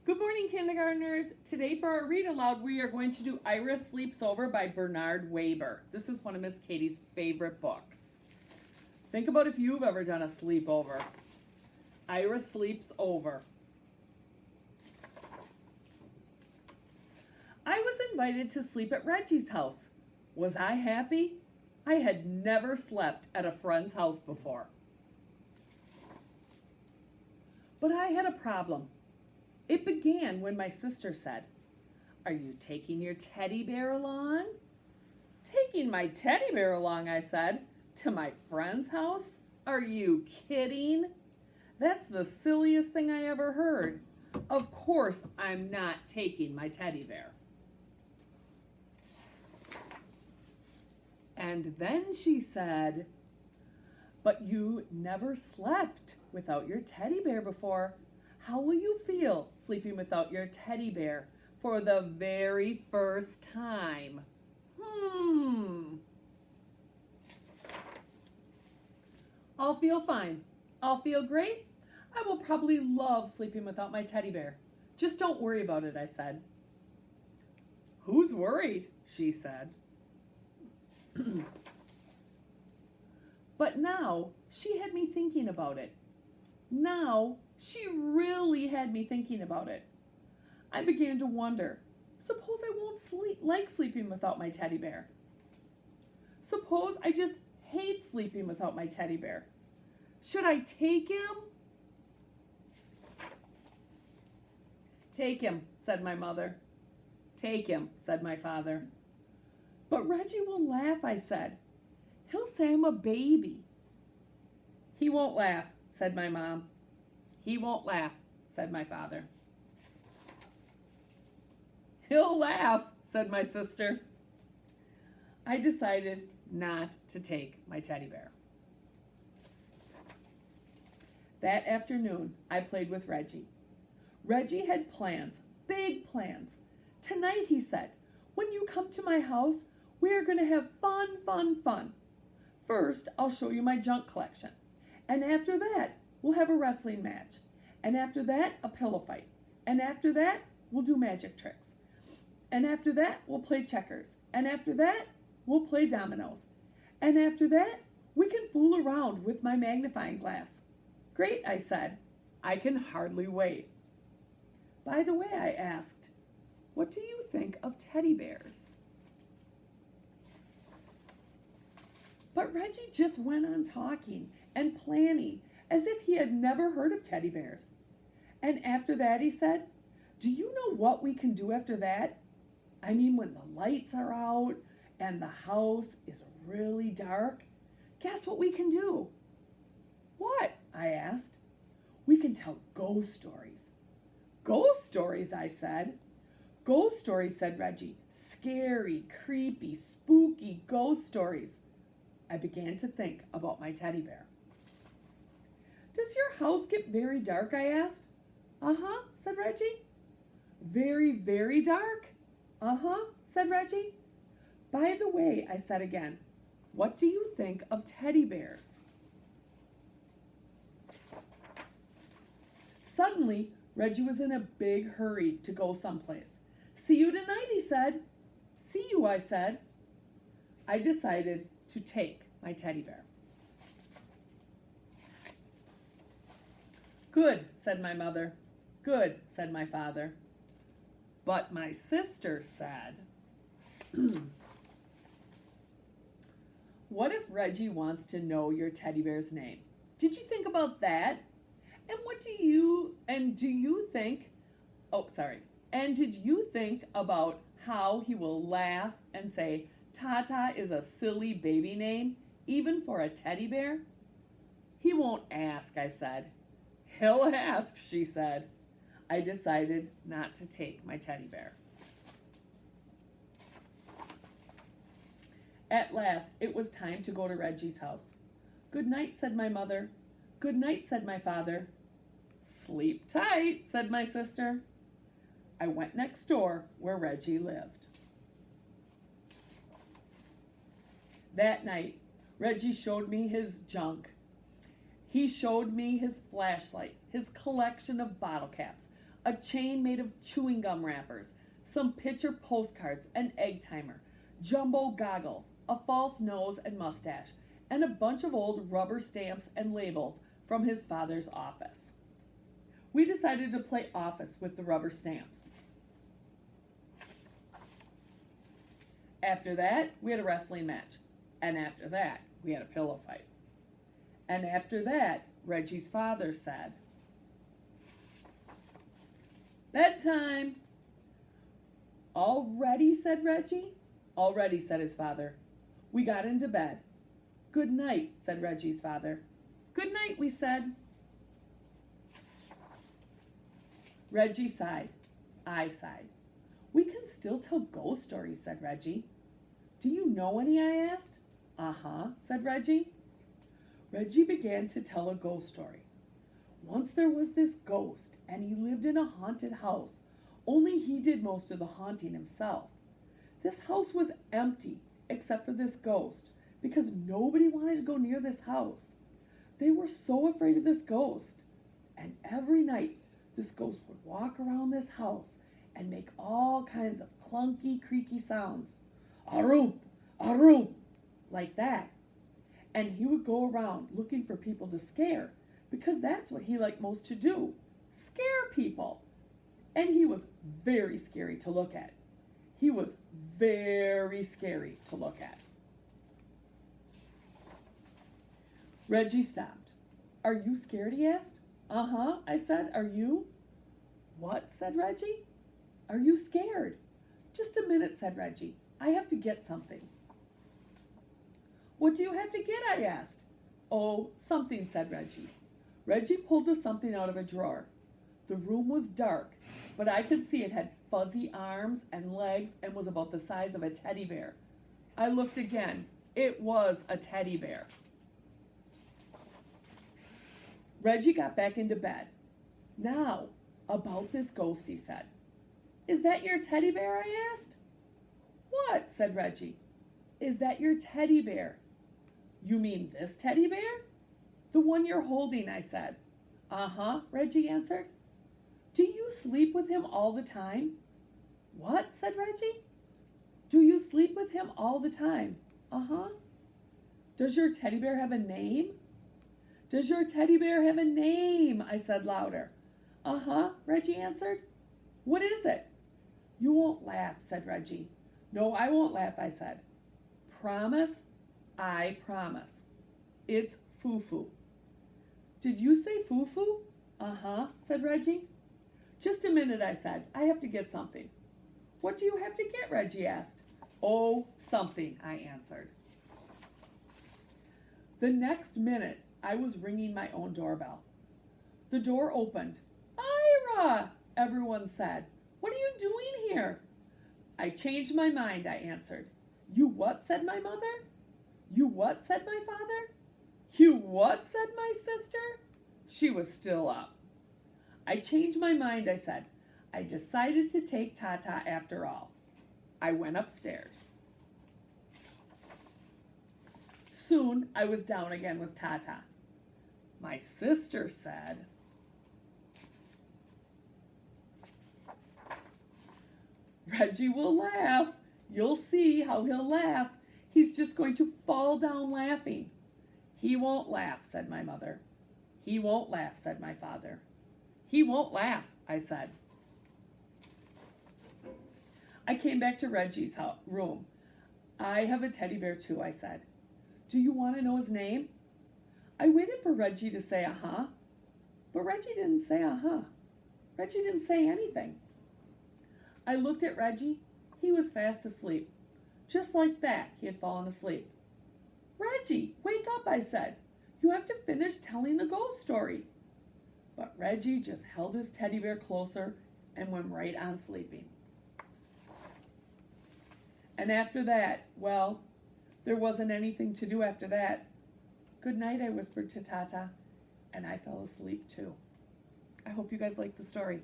Good morning, kindergartners. Today for our read aloud, we are going to do Ira Sleeps Over by Bernard Weber. This is one of Miss Katie's favorite books. Think about if you've ever done a sleepover. Ira Sleeps Over. I was invited to sleep at Reggie's house. Was I happy? I had never slept at a friend's house before. But I had a problem. It began when my sister said, "Are you taking your teddy bear along?" "Taking my teddy bear along," I said, "to my friend's house? Are you kidding? That's the silliest thing I ever heard. Of course I'm not taking my teddy bear." And then she said, "But you never slept without your teddy bear before. How will you feel sleeping without your teddy bear for the very first time?" I'll feel fine. I'll feel great. I will probably love sleeping without my teddy bear. Just don't worry about it, I said. "Who's worried?" she said. But now she had me thinking about it. Now she really had me thinking about it. I began to wonder, suppose I won't like sleeping without my teddy bear? Suppose I just hate sleeping without my teddy bear? Should I take him? "Take him," said my mother. "Take him," said my father. "But Reggie will laugh," I said. "He'll say I'm a baby." "He won't laugh," said my mom. "He won't laugh," said my father. "He'll laugh," said my sister. I decided not to take my teddy bear. That afternoon, I played with Reggie. Reggie had plans, big plans. "Tonight," he said, "when you come to my house, we are going to have fun, fun, fun. First, I'll show you my junk collection. And after that, we'll have a wrestling match. And after that, a pillow fight. And after that, we'll do magic tricks. And after that, we'll play checkers. And after that, we'll play dominoes. And after that, we can fool around with my magnifying glass." "Great," I said. "I can hardly wait." By the way, I asked, "What do you think of teddy bears?" But Reggie just went on talking and planning as if he had never heard of teddy bears. And after that, he said, "Do you know what we can do after that? I mean, when the lights are out and the house is really dark, guess what we can do?" "What?" I asked. "We can tell ghost stories." "Ghost stories?" I said. "Ghost stories," said Reggie. "Scary, creepy, spooky ghost stories." I began to think about my teddy bear. "Does your house get very dark?" I asked. "Uh-huh," said Reggie. "Very, very dark?" "Uh-huh," said Reggie. "By the way," I said again, "what do you think of teddy bears?" Suddenly, Reggie was in a big hurry to go someplace. "See you tonight," he said. "See you," I said. I decided to take my teddy bear. "Good," said my mother. "Good," said my father. But my sister said, "What if Reggie wants to know your teddy bear's name? Did you think about that? And did you think about how he will laugh and say Tata is a silly baby name, even for a teddy bear?" "He won't ask," I said. "He'll ask," she said. I decided not to take my teddy bear. At last, it was time to go to Reggie's house. "Good night," said my mother. "Good night," said my father. "Sleep tight," said my sister. I went next door where Reggie lived. That night, Reggie showed me his junk. He showed me his flashlight, his collection of bottle caps, a chain made of chewing gum wrappers, some picture postcards, an egg timer, jumbo goggles, a false nose and mustache, and a bunch of old rubber stamps and labels from his father's office. We decided to play office with the rubber stamps. After that, we had a wrestling match. And after that, we had a pillow fight. And after that, Reggie's father said, "Bedtime." "All ready?" said Reggie. "All ready," said his father. We got into bed. "Good night," said Reggie's father. "Good night," we said. Reggie sighed. I sighed. "We can still tell ghost stories," said Reggie. "Do you know any?" I asked. "Uh-huh," said Reggie. Reggie began to tell a ghost story. Once there was this ghost, and he lived in a haunted house, only he did most of the haunting himself. This house was empty, except for this ghost, because nobody wanted to go near this house. They were so afraid of this ghost. And every night, this ghost would walk around this house and make all kinds of clunky, creaky sounds. "Aroom, aroom," like that. And he would go around looking for people to scare, because that's what he liked most to do, scare people. And he was very scary to look at. He was very scary to look at. Reggie stopped. "Are you scared?" he asked. "Uh-huh," I said. "Are you?" "What?" said Reggie. "Are you scared?" "Just a minute," said Reggie. "I have to get something." "What do you have to get?" I asked. "Oh, something," said Reggie. Reggie pulled the something out of a drawer. The room was dark, but I could see it had fuzzy arms and legs and was about the size of a teddy bear. I looked again. It was a teddy bear. Reggie got back into bed. "Now, about this ghost," he said. "Is that your teddy bear?" I asked. "What?" said Reggie. "Is that your teddy bear?" "You mean this teddy bear?" "The one you're holding," I said. "Uh-huh," Reggie answered. "Do you sleep with him all the time?" "What?" said Reggie. "Do you sleep with him all the time?" "Uh-huh." "Does your teddy bear have a name?" "Does your teddy bear have a name?" I said louder. "Uh-huh," Reggie answered. "What is it?" "You won't laugh," said Reggie. "No, I won't laugh," I said. "Promise?" "I promise." "It's Foo-Foo." "Did you say Foo-Foo?" "Uh-huh," said Reggie. "Just a minute," I said. "I have to get something." "What do you have to get?" Reggie asked. "Oh, something," I answered. The next minute, I was ringing my own doorbell. The door opened. "Ira!" everyone said. "What are you doing here?" "I changed my mind," I answered. "You what?" said my mother. "You what?" said my father. "You what?" said my sister. She was still up. "I changed my mind," I said. "I decided to take Tata after all." I went upstairs. Soon I was down again with Tata. My sister said, "Reggie will laugh. You'll see how he'll laugh. He's just going to fall down laughing." "He won't laugh," said my mother. "He won't laugh," said my father. "He won't laugh," I said. I came back to Reggie's room. "I have a teddy bear too," I said. "Do you want to know his name?" I waited for Reggie to say uh-huh, but Reggie didn't say uh-huh. Reggie didn't say anything. I looked at Reggie. He was fast asleep. Just like that, he had fallen asleep. "Reggie, wake up," I said. "You have to finish telling the ghost story." But Reggie just held his teddy bear closer and went right on sleeping. And after that, well, there wasn't anything to do after that. "Good night," I whispered to Tata, and I fell asleep too. I hope you guys liked the story.